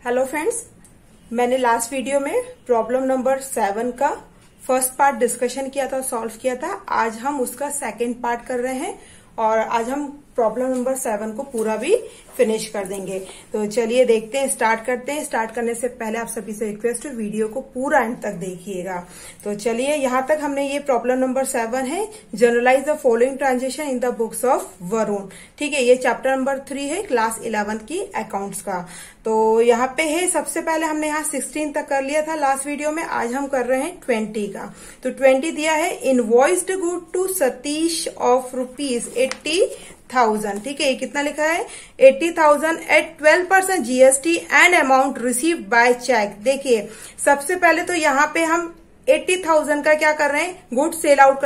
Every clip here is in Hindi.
हेलो फ्रेंड्स, मैंने लास्ट वीडियो में प्रॉब्लम नंबर 7 का फर्स्ट पार्ट डिस्कशन किया था, सॉल्व किया था। आज हम उसका सेकंड पार्ट कर रहे हैं और आज हम प्रॉब्लम नंबर 7 को पूरा भी फिनिश कर देंगे। तो चलिए देखते हैं, स्टार्ट करते हैं। स्टार्ट करने से पहले आप सभी से रिक्वेस्ट है, वीडियो को पूरा एंड तक देखिएगा। तो चलिए, यहाँ तक हमने ये प्रॉब्लम नंबर 7 है, journalise the following transaction in the books of Varun. ठीक है, ये चैप्टर नंबर 3 है क्लास 11 की अकाउंट्स का। तो यहाँ पे है, सबसे पहले हमने यहाँ 16 तक कर लिया था लास्ट वीडियो में। आज हम कर रहे हैं 20 का। तो 20 दिया है, invoiced good to Satish of ₹80,000। ठीक है, ये कितना लिखा है? 80,000 at 12% GST and amount received by cheque. देखिए, सबसे पहले तो यहाँ पे हम 80,000 का क्या कर रहे हैं? गुड सेल आउट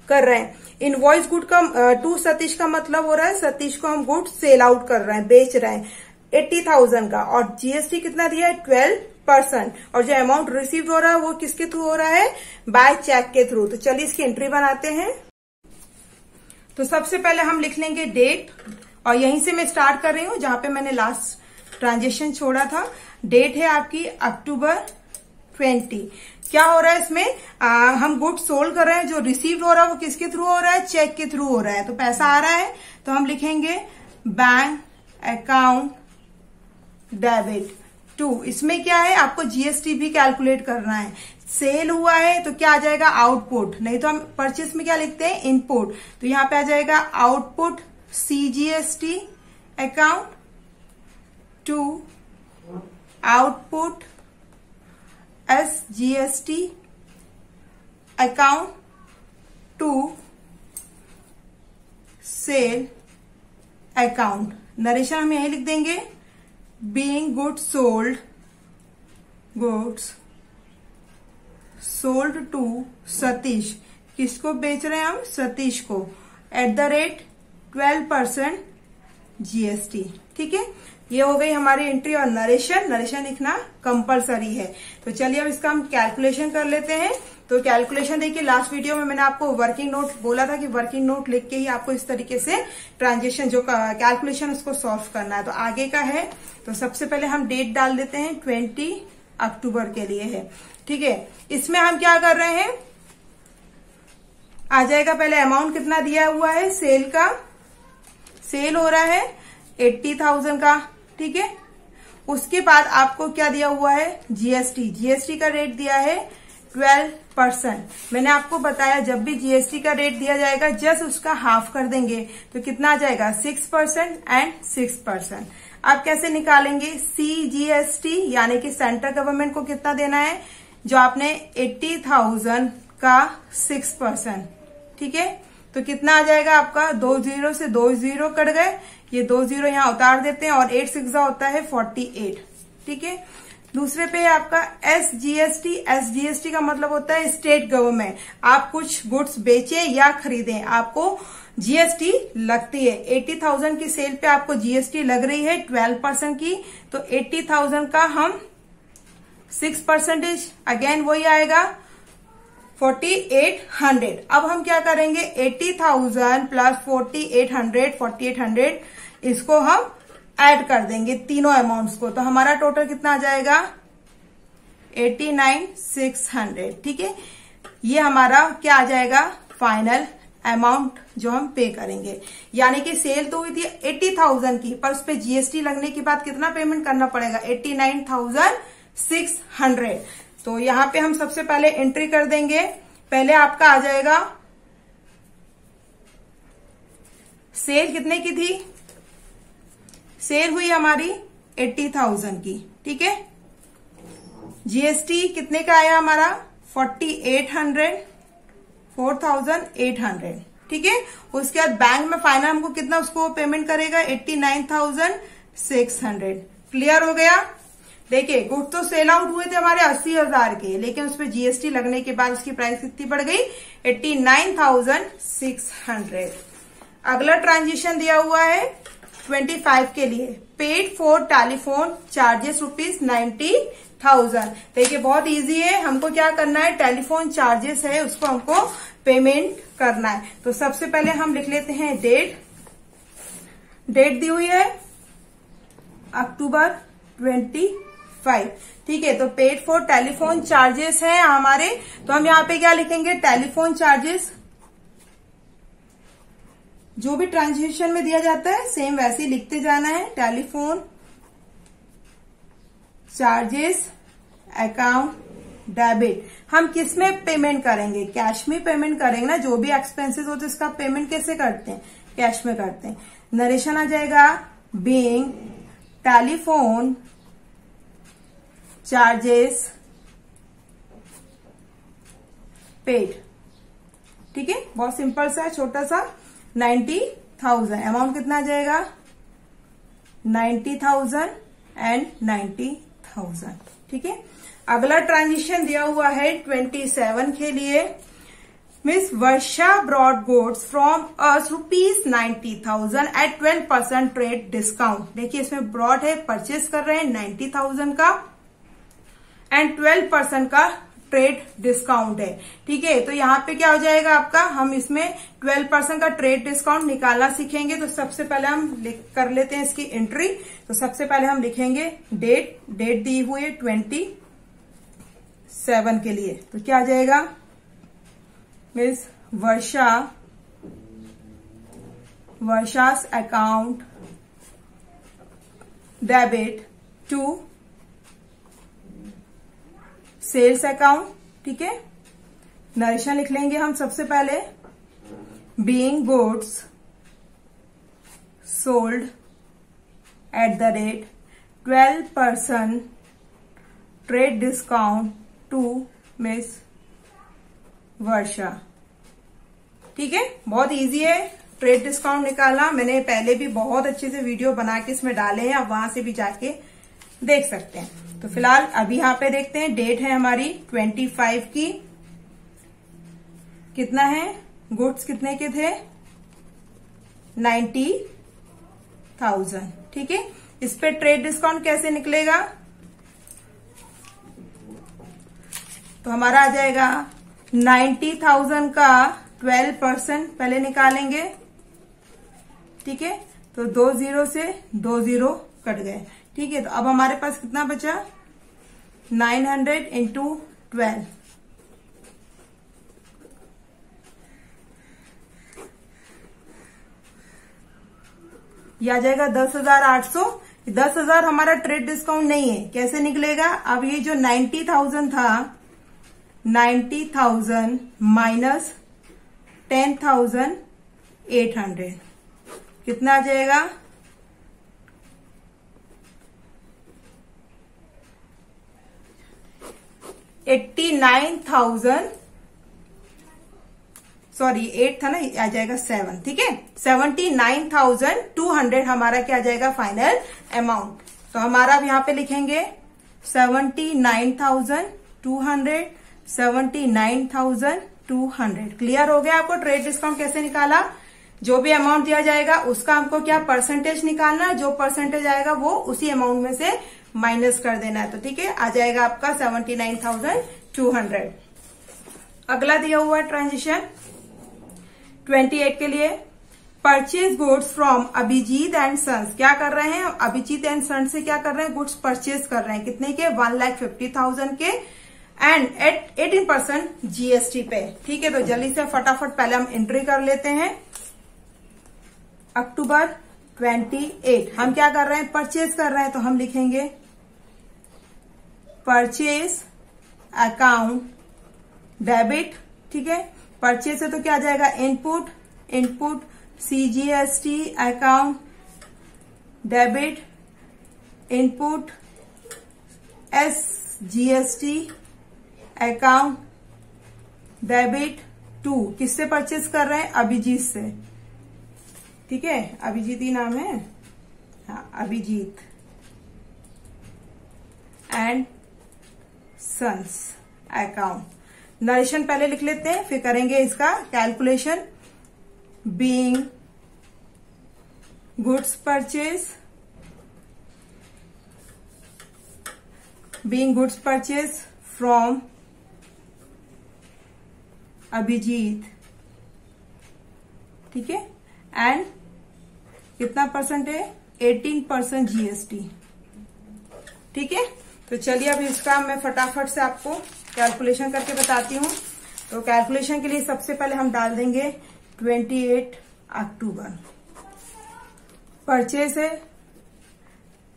कर रहे हैं। इनवॉइस गुड का टू सतीश का मतलब हो रहा है सतीश को हम गुड सेल आउट कर रहे हैं, बेच रहे हैं 80,000 का। और GST कितना दिया है? 12%। और जो अमाउंट रिसीव हो रहा है वो किसके थ्रू हो रहा है? बाय चेक के थ्रू। तो चलिए इसकी एंट्री बनाते हैं। तो सबसे पहले हम लिख लेंगे डेट, और यहीं से मैं स्टार्ट कर रही हूं जहां पे मैंने लास्ट ट्रांजेक्शन छोड़ा था। डेट है आपकी अक्टूबर 20। क्या हो रहा है इसमें? हम गुड सोल्ड कर रहे हैं। जो रिसीव हो रहा है वो किसके थ्रू हो रहा है? चेक के थ्रू हो रहा है। तो पैसा आ रहा है, तो हम लिखेंगे बैंक अकाउंट डेबिट टू। इसमें क्या है? आपको GST भी कैलकुलेट करना है। सेल हुआ है तो क्या आ जाएगा? आउटपुट। नहीं तो हम परचेस में क्या लिखते हैं? इनपुट। तो यहां पे आ जाएगा output CGST account to output SGST account to sale account. Narration हम यही लिख देंगे, being good sold, goods sold to Satish. किसको बेच रहे हैं हम? सतीश को। @ 12% GST। ठीक है, ये हो गई हमारी एंट्री। और नरेशन लिखना कंपलसरी है। तो चलिए अब इसका हम कैलकुलेशन कर लेते हैं। तो कैलकुलेशन देखिए, लास्ट वीडियो में मैंने आपको वर्किंग नोट बोला था कि वर्किंग नोट लिख के ही आपको इस तरीके से ट्रांजेक्शन जो कैलकुलेशन उसको सॉल्व करना है। तो आगे का है, तो सबसे पहले हम डेट डाल देते हैं, 20 अक्टूबर के लिए है। ठीक है, इसमें हम क्या कर रहे हैं? आ जाएगा पहले अमाउंट कितना दिया हुआ है सेल का। सेल हो रहा है 80,000 का। ठीक है, उसके बाद आपको क्या दिया हुआ है? GST का रेट दिया है 12%। मैंने आपको बताया जब भी GST का रेट दिया जाएगा जस्ट उसका हाफ कर देंगे तो कितना आ जाएगा? 6% एंड 6%। आप कैसे निकालेंगे? CGST यानी कि सेंट्रल गवर्नमेंट को कितना देना है? जो आपने 80,000 का 6%। ठीक है, तो कितना आ जाएगा आपका? 2 0 से 2 0 कट गए, ये 2 0 यहाँ उतार देते हैं और 8 6 होता है 48। ठीक है, दूसरे पे है आपका SGST का मतलब होता है स्टेट गवर्नमेंट। आप कुछ गुड्स बेचे या खरीदें, आपको GST लगती है। 80,000 की सेल पे आपको GST लग रही है 12% की। तो 80,000 का हम 6%, अगेन वही आएगा 4800। अब हम क्या करेंगे? 80,000 प्लस 4800 इसको हम ऐड कर देंगे तीनों अमाउंट्स को। तो हमारा टोटल कितना आ जाएगा? 89,600। ठीक है, ये हमारा क्या आ जाएगा? फाइनल अमाउंट जो हम पे करेंगे। यानी कि सेल तो हुई थी 80,000 की, पर उस पर GST लगने के बाद कितना पेमेंट करना पड़ेगा? 89,600। तो यहां पे हम सबसे पहले एंट्री कर देंगे। पहले आपका आ जाएगा, सेल कितने की थी? सेल हुई हमारी 80,000 की। ठीक है, GST कितने का आया हमारा? 4,800। ठीक है, उसके बाद बैंक में फाइनल हमको कितना उसको पेमेंट करेगा? 89,600। क्लियर हो गया? देखिए, गुड तो सेल आउट हुए थे हमारे 80,000 के, लेकिन उसमें GST लगने के बाद उसकी प्राइस कितनी बढ़ गई? 89,600। अगला ट्रांजेक्शन दिया हुआ है 25 के लिए, पेड फॉर टेलीफोन चार्जेस ₹90,000। देखिए, बहुत इजी है। हमको क्या करना है? टेलीफोन चार्जेस है उसको हमको पेमेंट करना है। तो सबसे पहले हम लिख लेते हैं डेट दी हुई है अक्टूबर 25। ठीक है, तो पेड फॉर टेलीफोन चार्जेस है हमारे, तो हम यहाँ पे क्या लिखेंगे, टेलीफोन चार्जेस। जो भी ट्रांजेक्शन में दिया जाता है सेम वैसे ही लिखते जाना है, टेलीफोन चार्जेस अकाउंट डेबिट। हम किस में पेमेंट करेंगे, कैश में पेमेंट करेंगे ना, जो भी एक्सपेंसेस होते हैं इसका पेमेंट कैसे करते हैं, कैश में करते हैं। नरेशन आ जाएगा बीइंग टेलीफोन चार्जेस पेड। ठीक है, बहुत सिंपल सा है, छोटा सा। 90,000 अमाउंट कितना आ जाएगा, 90,000 एंड 90,000। ठीक है, अगला ट्रांजिशन दिया हुआ है 27 के लिए। Miss Varsha bought goods from us ₹90,000 at 12% trade discount. देखिए इसमें ब्रॉड है, परचेस कर रहे हैं 90,000 का एंड 12% का ट्रेड डिस्काउंट है। ठीक है, तो यहाँ पे क्या हो जाएगा आपका, हम इसमें 12% का ट्रेड डिस्काउंट निकालना सीखेंगे। तो सबसे पहले हम कर लेते हैं इसकी एंट्री। तो सबसे पहले हम लिखेंगे डेट दी हुई है 27 के लिए, तो क्या आ जाएगा, miss Varsha's account debit to sales account. ठीक है, नरेशन लिख लेंगे हम सबसे पहले, being goods sold at the rate 12% trade discount to miss Varsha. ठीक है, बहुत इजी है ट्रेड डिस्काउंट निकालना। मैंने पहले भी बहुत अच्छे से वीडियो बना के इसमें डाले हैं, आप वहां से भी जाके देख सकते हैं। तो फिलहाल अभी यहाँ पे देखते हैं, डेट है हमारी 25 की। कितना है, गुड्स कितने के थे, 90,000। ठीक है, इस पे ट्रेड डिस्काउंट कैसे निकलेगा, तो हमारा आ जाएगा 90,000 का 12% पहले निकालेंगे। ठीक है, तो 2 0 से 2 0 कट गए। ठीक है, तो अब हमारे पास कितना बचा, 900 इंटू 12, यह आ जाएगा 10,800। 10,000 हमारा ट्रेड डिस्काउंट नहीं है, कैसे निकलेगा, अब ये जो 90,000 था, 90,000 माइनस 10,800 कितना आ जाएगा, 89,000, सॉरी 8 था ना, आ जाएगा 7। ठीक है, 79,200 हमारा क्या आ जाएगा फाइनल अमाउंट। तो हमारा अब यहाँ पे लिखेंगे 79,200, 79,200। क्लियर हो गया आपको ट्रेड डिस्काउंट कैसे निकाला। जो भी अमाउंट दिया जाएगा उसका हमको क्या परसेंटेज निकालना है, जो परसेंटेज आएगा वो उसी अमाउंट में से माइनस कर देना है। तो ठीक है, आ जाएगा आपका 79,200। अगला दिया हुआ ट्रांजिशन 28 के लिए, purchase goods from Abhijit and sons. क्या कर रहे हैं, अभिजीत एंड सन्स से क्या कर रहे हैं, गुड्स परचेज कर रहे हैं। कितने के, 1,50,000 के एंड एट 18% जीएसटी पे। ठीक है, तो जल्दी से फटाफट पहले हम एंट्री कर लेते हैं। अक्टूबर 28 हम क्या कर रहे हैं, परचेज कर रहे हैं, तो हम लिखेंगे परचेज अकाउंट डेबिट। ठीक है, परचेज है तो क्या आ जाएगा, input CGST account debit, input SGST account debit to, किससे परचेज कर रहे हैं, अभिजीत से। ठीक है, अभिजीत ही नाम है, हाँ Abhijit and sons account. Narration पहले लिख लेते हैं, फिर करेंगे इसका calculation. Being goods purchase from Abhijit. ठीक है, एंड कितना परसेंट है, 18% जीएसटी। ठीक है। तो चलिए अब इसका मैं फटाफट से आपको कैलकुलेशन करके बताती हूँ। तो कैलकुलेशन के लिए सबसे पहले हम डाल देंगे 28 अक्टूबर। परचेज है,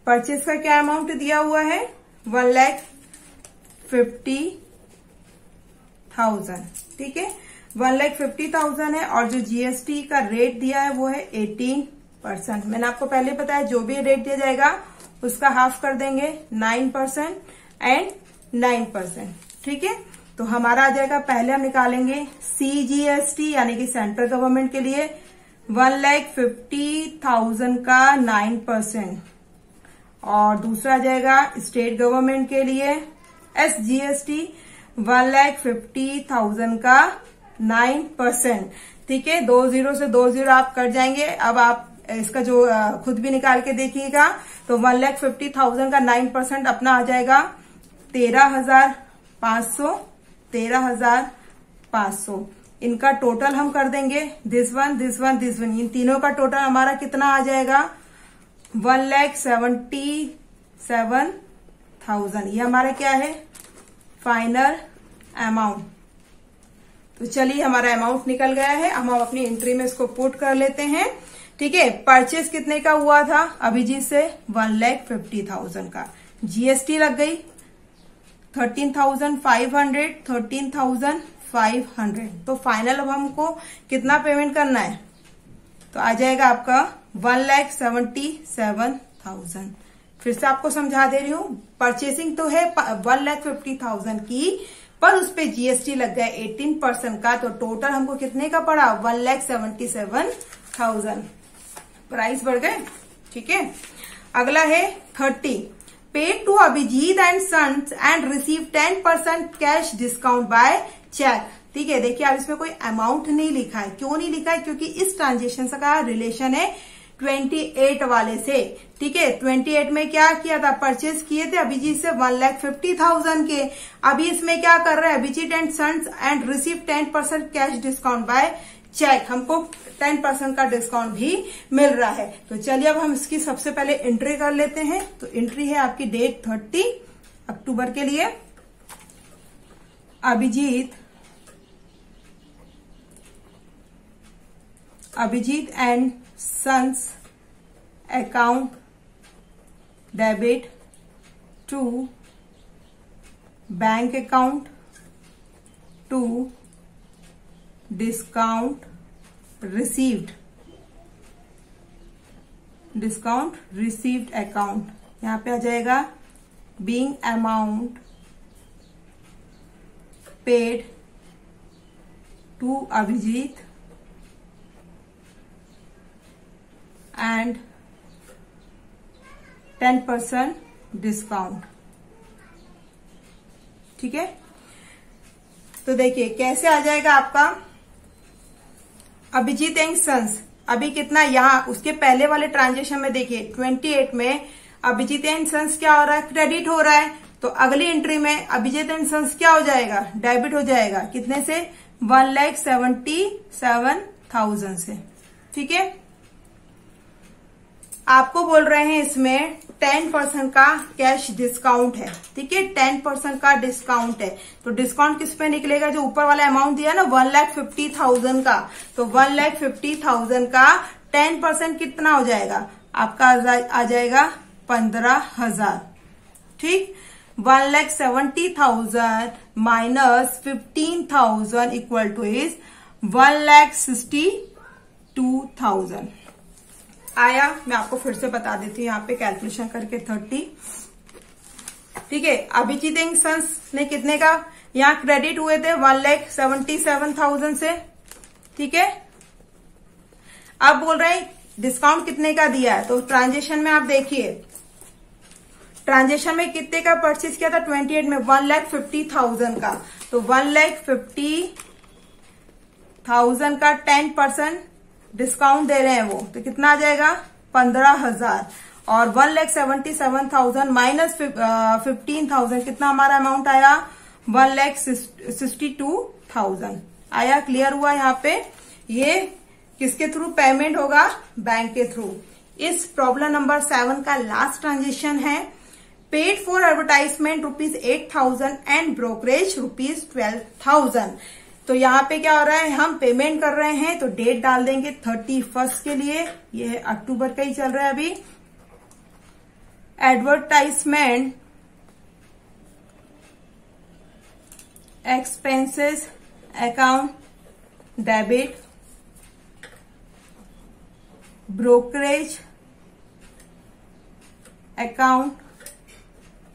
परचेज का क्या अमाउंट दिया हुआ है 1,50,000, ठीक है 1,50,000 है। और जो जीएसटी का रेट दिया है वो है 18%। मैंने आपको पहले बताया जो भी रेट दिया जाएगा उसका हाफ कर देंगे 9% एंड 9%, ठीक है। तो हमारा आ जाएगा, पहले हम निकालेंगे सीजीएसटी यानी कि सेंट्रल गवर्नमेंट के लिए 1,50,000 का 9%, और दूसरा आ जाएगा स्टेट गवर्नमेंट के लिए एसजीएसटी 1,50,000 का 9%, ठीक है। 20 से 20 आप कट जाएंगे। अब आप इसका जो खुद भी निकाल के देखिएगा तो 1,50,000 का 9% अपना आ जाएगा 13,500, 13,500। इनका टोटल हम कर देंगे दिस वन, इन तीनों का टोटल हमारा कितना आ जाएगा 1,77,000। ये हमारा क्या है फाइनल अमाउंट। तो चलिए हमारा अमाउंट निकल गया है। हम अपनी एंट्री में इसको पुट कर लेते हैं, ठीक है। परचेज कितने का हुआ था अभिजीत से 1,50,000 का, जीएसटी लग गई 13,500, 13,500। तो फाइनल अब हमको कितना पेमेंट करना है, तो आ जाएगा आपका 1,77,000। फिर से आपको समझा दे रही हूँ, परचेसिंग तो है 1,50,000 की, पर उस पे जीएसटी लग गया 18% का। तो टोटल हमको कितने का पड़ा 1,77,000। प्राइस बढ़ गए, ठीक है। अगला है 30, paid to Abhijit and sons and receive 10% cash discount by cheque, ठीक है। देखिए अब इसमें कोई अमाउंट नहीं लिखा है, क्यों नहीं लिखा है, क्योंकि इस ट्रांजेक्शन का रिलेशन है 28 वाले से, ठीक है। 28 में क्या किया था, परचेज किए थे अभिजीत से 1,50,000 के। अभी इसमें क्या कर रहे हैं Abhijit and sons and receive 10% cash discount by cheque, हमको 10% का डिस्काउंट भी मिल रहा है। तो चलिए अब हम इसकी सबसे पहले एंट्री कर लेते हैं। तो एंट्री है आपकी डेट 30 अक्टूबर के लिए, Abhijit and sons account debit to bank account to discount received account. यहां पे आ जाएगा being amount paid to Abhijit and 10% discount, ठीक है। तो देखिए कैसे आ जाएगा आपका अभिजीत एंड सन्स। अभी कितना यहाँ उसके पहले वाले ट्रांजेक्शन में देखिए 28 में अभिजीत एंड सन्स क्या हो रहा है, क्रेडिट हो रहा है। तो अगली एंट्री में अभिजीत एंड सन्स क्या हो जाएगा, डेबिट हो जाएगा। कितने से 1,77,000 से, ठीक है। आपको बोल रहे हैं इसमें 10% का कैश डिस्काउंट है, ठीक है 10% का डिस्काउंट है। तो डिस्काउंट किस पे निकलेगा, जो ऊपर वाला अमाउंट दिया ना 1,50,000 का, तो 1,50,000 का 10% कितना हो जाएगा आपका आ जाएगा 15,000, ठीक। 1,70,000 माइनस 15,000 इक्वल टू इज 1,62,000 आया। मैं आपको फिर से बता देती हूँ यहाँ पे कैलकुलेशन करके 30, ठीक है। अभिजीत एंड सन्स ने कितने का यहाँ क्रेडिट हुए थे 1,77,000 से, ठीक है। अब बोल रहे हैं डिस्काउंट कितने का दिया है। तो ट्रांजेक्शन में आप देखिए, ट्रांजेक्शन में कितने का परचेज किया था 28 में 1,50,000 का। तो 1,50,000 का 10% डिस्काउंट दे रहे हैं वो, तो कितना आ जाएगा 15,000। और 1,77,000 माइनस 15,000 कितना हमारा अमाउंट आया 1,62,000 आया। क्लियर हुआ यहाँ पे। ये किसके थ्रू पेमेंट होगा, बैंक के थ्रू। इस प्रॉब्लम नंबर 7 का लास्ट ट्रांजेक्शन है paid for advertisement ₹8,000 and brokerage ₹12,000। तो यहाँ पे क्या हो रहा है, हम पेमेंट कर रहे हैं तो डेट डाल देंगे 31 के लिए, ये है अक्टूबर का ही चल रहा है अभी। Advertisement expenses account debit, brokerage account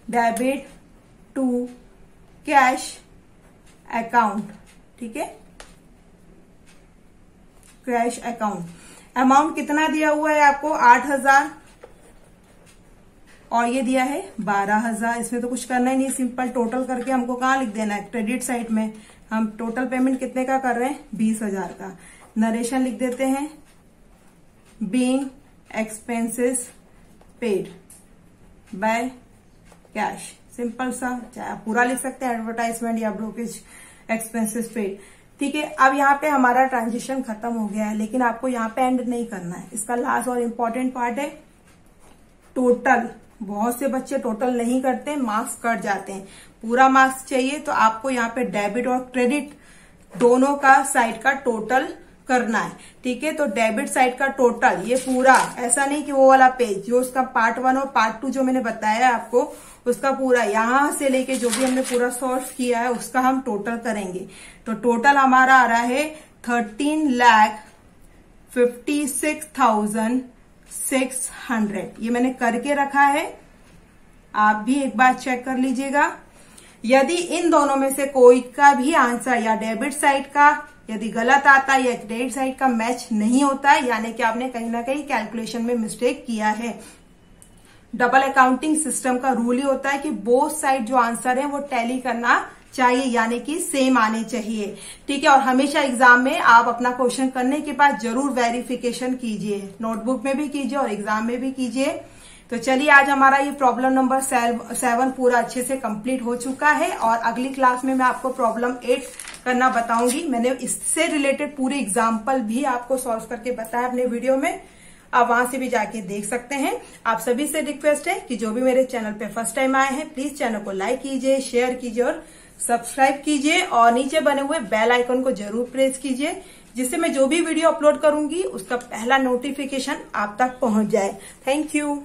debit to cash account, ठीक है, कैश अकाउंट। अमाउंट कितना दिया हुआ है आपको, 8,000 और ये दिया है 12,000। इसमें तो कुछ करना ही नहीं, सिंपल टोटल करके हमको कहाँ लिख देना है, क्रेडिट साइड में। हम टोटल पेमेंट कितने का कर रहे हैं, 20,000 का। नरेशन लिख देते हैं, being expenses paid by cash, simple सा, चाहे आप पूरा लिख सकते हैं एडवर्टाइजमेंट या ब्रोकरेज एक्सपेंसेस पेड, ठीक है। अब यहाँ पे हमारा ट्रांजेक्शन खत्म हो गया है, लेकिन आपको यहाँ पे एंड नहीं करना है। इसका लास्ट और इम्पोर्टेंट पार्ट है टोटल। बहुत से बच्चे टोटल नहीं करते, मार्क्स कट जाते हैं। पूरा मार्क्स चाहिए तो आपको यहाँ पे डेबिट और क्रेडिट दोनों का साइड का टोटल करना है, ठीक है। तो डेबिट साइड का टोटल ये पूरा, ऐसा नहीं कि वो वाला पेज जो उसका पार्ट 1 और पार्ट 2 जो मैंने बताया आपको, उसका पूरा यहां से लेके जो भी हमने पूरा सॉल्व किया है उसका हम टोटल करेंगे। तो टोटल हमारा आ रहा है 13,56,600। ये मैंने करके रखा है, आप भी एक बार चेक कर लीजिएगा। यदि इन दोनों में से कोई का भी आंसर या डेबिट साइड का यदि गलत आता है या क्रेडिट साइड का मैच नहीं होता है, यानी कि आपने कहीं ना कहीं कैलकुलेशन में मिस्टेक किया है। डबल अकाउंटिंग सिस्टम का रूल ही होता है कि बोथ साइड जो आंसर है वो टैली करना चाहिए, यानी कि सेम आने चाहिए, ठीक है। और हमेशा एग्जाम में आप अपना क्वेश्चन करने के बाद जरूर वेरिफिकेशन कीजिए, नोटबुक में भी कीजिए और एग्जाम में भी कीजिए। तो चलिए, आज हमारा ये प्रॉब्लम नंबर 7 पूरा अच्छे से कंप्लीट हो चुका है और अगली क्लास में मैं आपको प्रॉब्लम 8 करना बताऊंगी। मैंने इससे रिलेटेड पूरे एग्जाम्पल भी आपको सॉल्व करके बताया अपने वीडियो में, आप वहां से भी जाके देख सकते हैं। आप सभी से रिक्वेस्ट है कि जो भी मेरे चैनल पे फर्स्ट टाइम आए हैं, प्लीज चैनल को लाइक कीजिए, शेयर कीजिए और सब्सक्राइब कीजिए और नीचे बने हुए बेल आइकन को जरूर प्रेस कीजिए, जिससे मैं जो भी वीडियो अपलोड करूंगी उसका पहला नोटिफिकेशन आप तक पहुंच जाए। Thank you.